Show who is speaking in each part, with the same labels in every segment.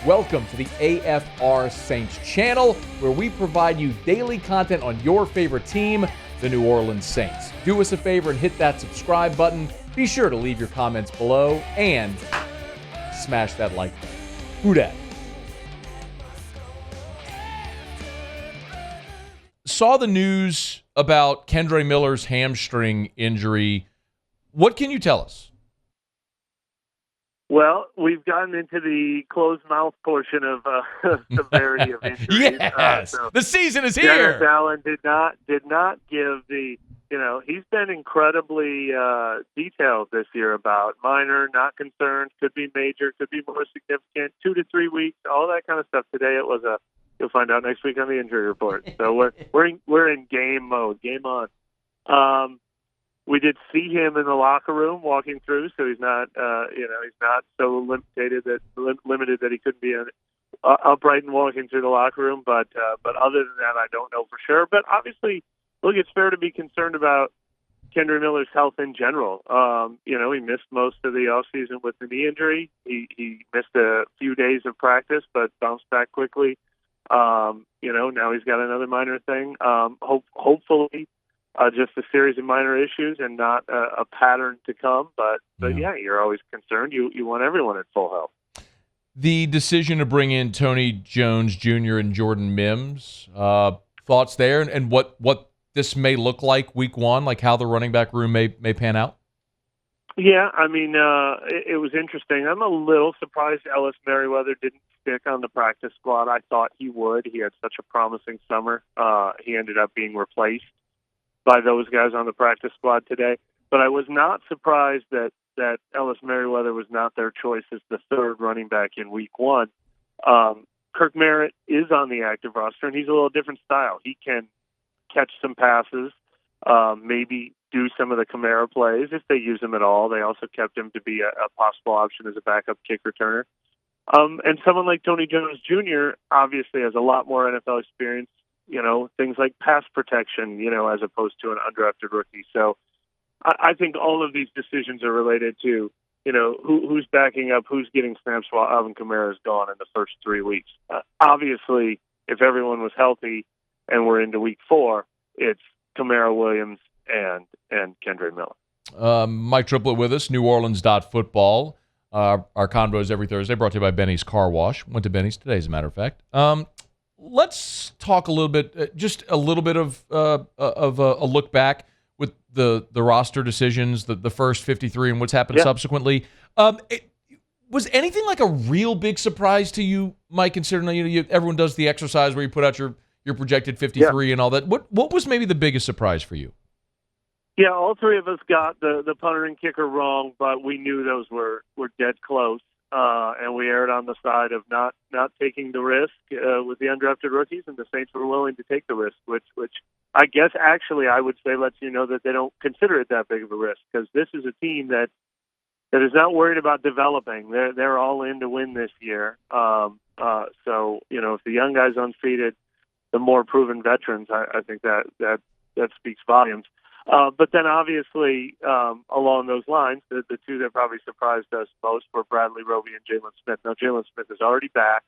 Speaker 1: Welcome to the AFR Saints channel, where we provide you daily content on your favorite team, the New Orleans Saints. Do us a favor and hit that subscribe button. Be sure to leave your comments below and smash that like button. Who dat? Saw the news about Kendre Miller's hamstring injury. What can you tell us?
Speaker 2: Well, we've gotten into the closed mouth portion of severity of injuries.
Speaker 1: Yes, the season is here.
Speaker 2: Dennis Allen did not give the, he's been incredibly detailed this year about minor, not concerned, could be major, could be more significant, 2 to 3 weeks, all that kind of stuff. Today it was you'll find out next week on the injury report. So we're in game mode, game on. We did see him in the locker room walking through, so he's not, he's not so limited that he couldn't be upright and walking through the locker room. But other than that, I don't know for sure. But obviously, look, it's fair to be concerned about Kendre Miller's health in general. He missed most of the offseason with the knee injury. He missed a few days of practice, but bounced back quickly. Now he's got another minor thing. Hopefully. Just a series of minor issues and not a pattern to come. But yeah, you're always concerned. You want everyone at full health.
Speaker 1: The decision to bring in Tony Jones Jr. and Jordan Mims, thoughts there, and what this may look like week one, like how the running back room may pan out?
Speaker 2: Yeah, I mean, it was interesting. I'm a little surprised Ellis Merriweather didn't stick on the practice squad. I thought he would. He had such a promising summer. He ended up being replaced by those guys on the practice squad today. But I was not surprised that Ellis Merriweather was not their choice as the third running back in week one. Kirk Merritt is on the active roster, and he's a little different style. He can catch some passes, maybe do some of the Kamara plays if they use him at all. They also kept him to be a possible option as a backup kick returner. And someone like Tony Jones Jr. obviously has a lot more NFL experience, things like pass protection, as opposed to an undrafted rookie. So I think all of these decisions are related to, who's backing up, who's getting snaps while Alvin Kamara is gone in the first 3 weeks. Obviously, if everyone was healthy and we're into week 4, it's Kamara, Williams, and Kendre Miller.
Speaker 1: Mike Triplett with us, neworleans.football. Our convos every Thursday, brought to you by Benny's Car Wash. Went to Benny's today, as a matter of fact. Let's talk a little bit, just a little bit of a look back with the roster decisions, the first 53 and what's happened subsequently. Was anything like a real big surprise to you, Mike, considering everyone does the exercise where you put out your projected 53 and all that? What was maybe the biggest surprise for you?
Speaker 2: Yeah, all three of us got the punter and kicker wrong, but we knew those were dead close. And we erred on the side of not taking the risk with the undrafted rookies, and the Saints were willing to take the risk, which I guess actually I would say lets you know that they don't consider it that big of a risk, because this is a team that is not worried about developing. They're all in to win this year. So if the young guys unseated the more proven veterans, I think that speaks volumes. But then obviously, along those lines, the two that probably surprised us most were Bradley Roby and Jalen Smith. Now, Jalen Smith is already back.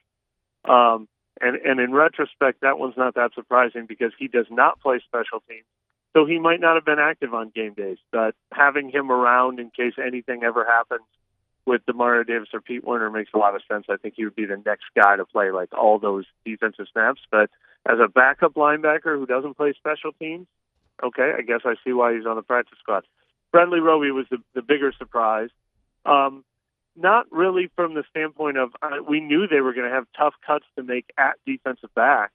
Speaker 2: And in retrospect, that one's not that surprising because he does not play special teams. So he might not have been active on game days. But having him around in case anything ever happens with Demario Davis or Pete Werner makes a lot of sense. I think he would be the next guy to play like all those defensive snaps. But as a backup linebacker who doesn't play special teams, okay, I guess I see why he's on the practice squad. Bradley Roby was the bigger surprise. Not really from the standpoint of we knew they were going to have tough cuts to make at defensive back.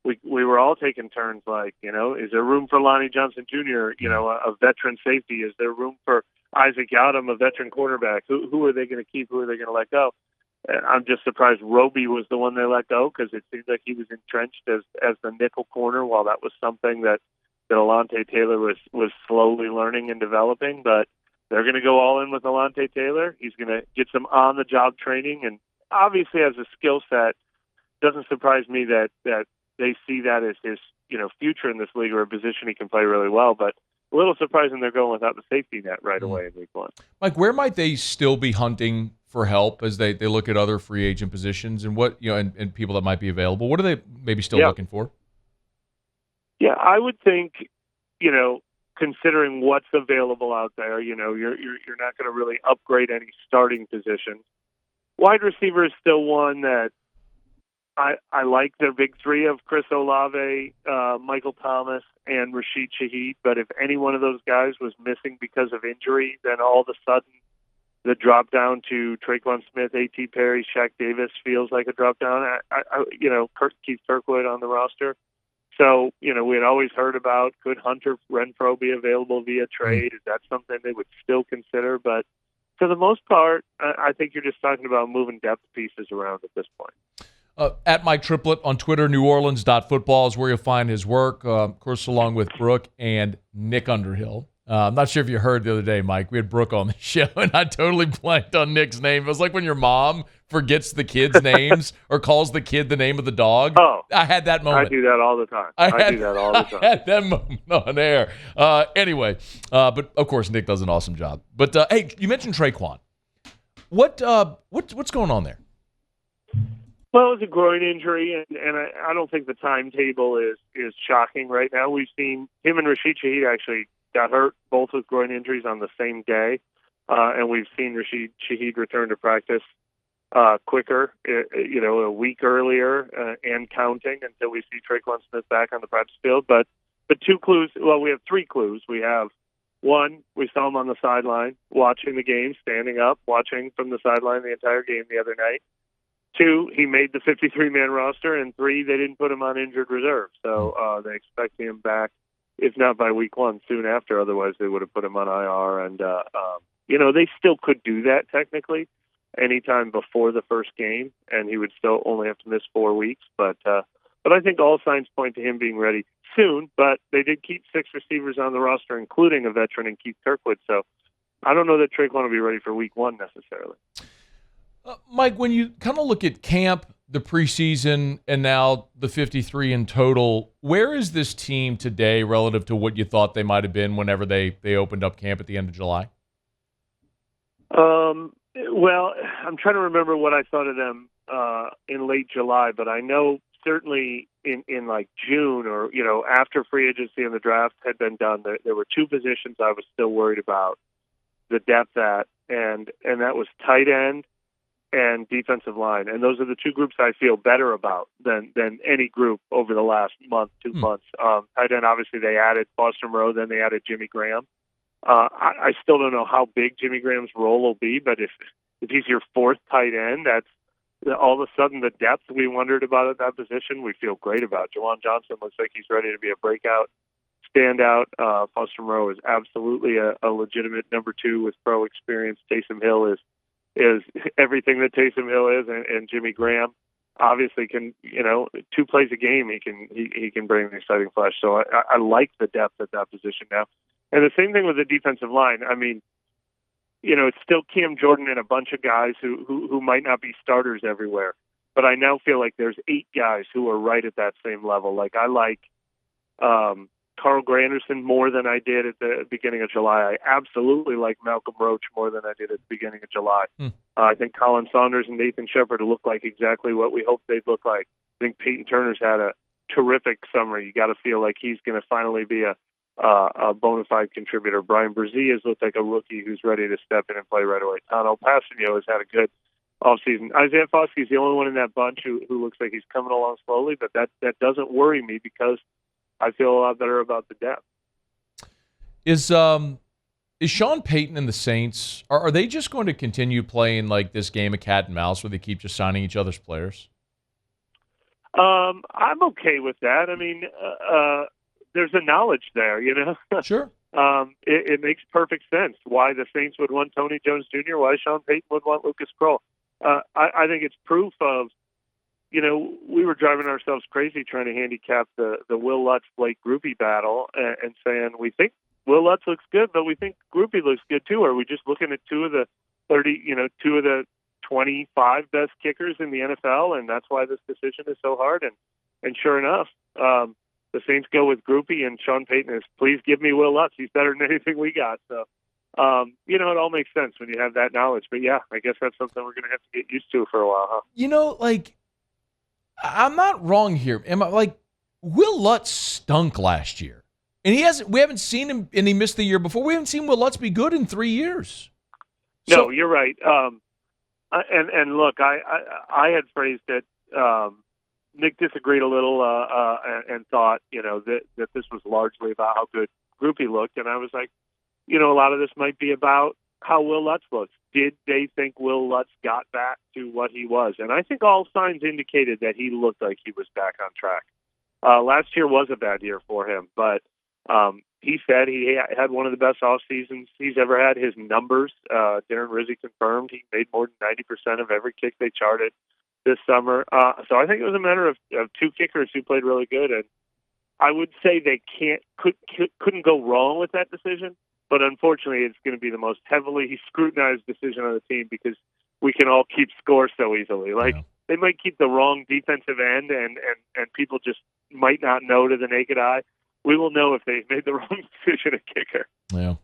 Speaker 2: We were all taking turns like, is there room for Lonnie Johnson Jr., a veteran safety? Is there room for Isaac Yadam, a veteran quarterback? Who are they going to keep? Who are they going to let go? I'm just surprised Roby was the one they let go, because it seemed like he was entrenched as the nickel corner, while that was something that Alontae Taylor was slowly learning and developing. But they're going to go all in with Alontae Taylor. He's going to get some on-the-job training, and obviously has a skill set. Doesn't surprise me that they see that as his future in this league, or a position he can play really well. But a little surprising they're going without the safety net right away in week one.
Speaker 1: Mike, where might they still be hunting for help as they look at other free agent positions and what and people that might be available? What are they maybe still looking for?
Speaker 2: Yeah, I would think, considering what's available out there, you're not going to really upgrade any starting positions. Wide receiver is still one that I like their big three of Chris Olave, Michael Thomas, and Rashid Shaheed. But if any one of those guys was missing because of injury, then all of a sudden the drop down to Tre'Quan Smith, A.T. Perry, Shaq Davis feels like a drop down. Keith Kirkwood on the roster. So, we had always heard about, could Hunter Renfrow be available via trade? Is that something they would still consider? But for the most part, I think you're just talking about moving depth pieces around at this point.
Speaker 1: At Mike Triplett on Twitter, neworleans.football is where you'll find his work, of course, along with Brooke and Nick Underhill. I'm not sure if you heard the other day, Mike. We had Brooke on the show, and I totally blanked on Nick's name. It was like when your mom forgets the kids' names or calls the kid the name of the dog.
Speaker 2: Oh,
Speaker 1: I had that moment.
Speaker 2: I do that all the time. I do that all the time.
Speaker 1: I had that moment on air. Anyway, but of course, Nick does an awesome job. But hey, you mentioned Tre'Quan. What's going on there?
Speaker 2: Well, it's a groin injury, and I don't think the timetable is shocking right now. We've seen him and Rashid Shaheed actually got hurt, both with groin injuries on the same day, and we've seen Rashid Shaheed return to practice quicker, a week earlier and counting until we see Tre'Quan Smith back on the practice field. But two clues. Well, we have three clues. We have one, we saw him on the sideline watching the game, standing up, watching from the sideline the entire game the other night. Two, he made the 53-man roster, and three, they didn't put him on injured reserve. So they expect him back, if not by week one, soon after. Otherwise, they would have put him on IR. And, they still could do that technically anytime before the first game, and he would still only have to miss 4 weeks. But I think all signs point to him being ready soon. But they did keep 6 receivers on the roster, including a veteran in Keith Kirkwood. So I don't know that Tre'Quan will be ready for week one necessarily.
Speaker 1: Mike, when you kind of look at camp, the preseason, and now the 53 in total, where is this team today relative to what you thought they might have been whenever they opened up camp at the end of July?
Speaker 2: Well, I'm trying to remember what I thought of them in late July, but I know certainly in like June or, after free agency and the draft had been done, there were 2 positions I was still worried about the depth at, and that was tight end and defensive line. And those are the 2 groups I feel better about than any group over the last month, 2 months. Tight end, obviously, they added Foster Moreau, then they added Jimmy Graham. I still don't know how big Jimmy Graham's role will be, but if he's your 4th tight end, that's all of a sudden the depth we wondered about at that position, we feel great about. Jawan Johnson looks like he's ready to be a breakout standout. Foster Moreau is absolutely a legitimate number 2 with pro experience. Taysom Hill is everything that Taysom Hill is, and Jimmy Graham obviously can, 2 plays a game, he can bring the exciting flash. So I like the depth at that position now. And the same thing with the defensive line. I mean, it's still Cam Jordan and a bunch of guys who might not be starters everywhere, but I now feel like there's 8 guys who are right at that same level. Like I like Carl Granderson more than I did at the beginning of July. I absolutely like Malcolm Roach more than I did at the beginning of July. I think Colin Saunders and Nathan Shepard look like exactly what we hoped they'd look like. I think Payton Turner's had a terrific summer. You got to feel like he's going to finally be a bona fide contributor. Brian Brzee has looked like a rookie who's ready to step in and play right away. Tano Passanio has had a good offseason. Isaiah Foskey is the only one in that bunch who looks like he's coming along slowly, but that doesn't worry me because I feel a lot better about the depth.
Speaker 1: Is Sean Payton and the Saints, are they just going to continue playing like this game of cat and mouse where they keep just signing each other's players?
Speaker 2: I'm okay with that. I mean, there's a knowledge there,
Speaker 1: Sure.
Speaker 2: It makes perfect sense why the Saints would want Tony Jones Jr., why Sean Payton would want Lucas Kroll. I think it's proof of, we were driving ourselves crazy trying to handicap the Will Lutz-Blake Groupie battle and saying we think Will Lutz looks good, but we think Groupie looks good too. Are we just looking at 2 of the 2 of the 25 best kickers in the NFL, and that's why this decision is so hard? And sure enough, the Saints go with Groupie, and Sean Payton is, please give me Will Lutz. He's better than anything we got. So It all makes sense when you have that knowledge. But yeah, I guess that's something we're going to have to get used to for a while, huh?
Speaker 1: I'm not wrong here. Will Lutz stunk last year. And we haven't seen him, and he missed the year before. We haven't seen Will Lutz be good in 3 years.
Speaker 2: No, you're right. And look, I had phrased it. Nick disagreed a little and thought, that this was largely about how good Groupie looked. And I was like, a lot of this might be about how Will Lutz looks. Did they think Will Lutz got back to what he was? And I think all signs indicated that he looked like he was back on track. Last year was a bad year for him, but he said he had one of the best off seasons he's ever had. His numbers, Darren Rizzi confirmed, he made more than 90% of every kick they charted this summer. So I think it was a matter of two kickers who played really good, and I would say they couldn't go wrong with that decision. But unfortunately, it's going to be the most heavily scrutinized decision on the team because we can all keep score so easily. They might keep the wrong defensive end, and people just might not know to the naked eye. We will know if they made the wrong decision at kicker.
Speaker 1: Yeah,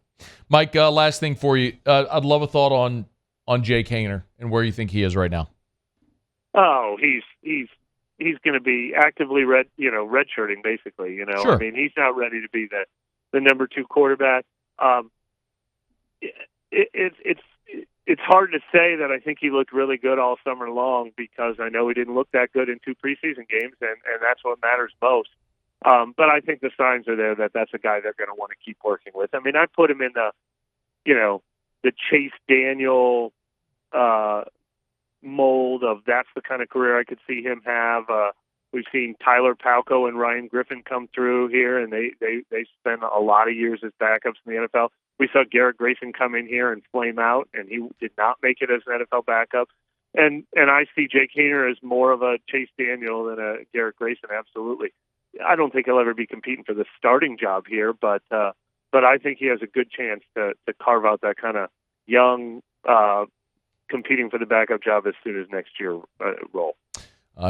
Speaker 1: Mike. Last thing for you, I'd love a thought on Jake Haener and where you think he is right now.
Speaker 2: Oh, he's going to be actively redshirting basically.
Speaker 1: Sure.
Speaker 2: I mean, he's not ready to be the number 2 quarterback. It's hard to say that I think he looked really good all summer long because I know he didn't look that good in 2 preseason games, and that's what matters most. But I think the signs are there that that's a guy they're going to want to keep working with. I mean, I put him in the Chase Daniel mold of that's the kind of career I could see him have. We've seen Tyler Palko and Ryan Griffin come through here, and they spent a lot of years as backups in the NFL. We saw Garrett Grayson come in here and flame out, and he did not make it as an NFL backup. And I see Jake Haener as more of a Chase Daniel than a Garrett Grayson, absolutely. I don't think he'll ever be competing for the starting job here, but I think he has a good chance to carve out that kind of young, competing for the backup job as soon as next year role.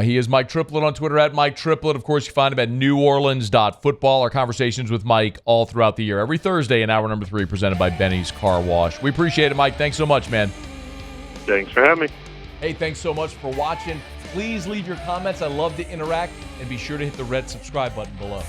Speaker 1: He is Mike Triplett on Twitter, at Mike Triplett. Of course, you find him at neworleans.football. Our conversations with Mike all throughout the year. Every Thursday in hour number 3, presented by Benny's Car Wash. We appreciate it, Mike. Thanks so much, man.
Speaker 2: Thanks for having me.
Speaker 1: Hey, thanks so much for watching. Please leave your comments. I love to interact. And be sure to hit the red subscribe button below.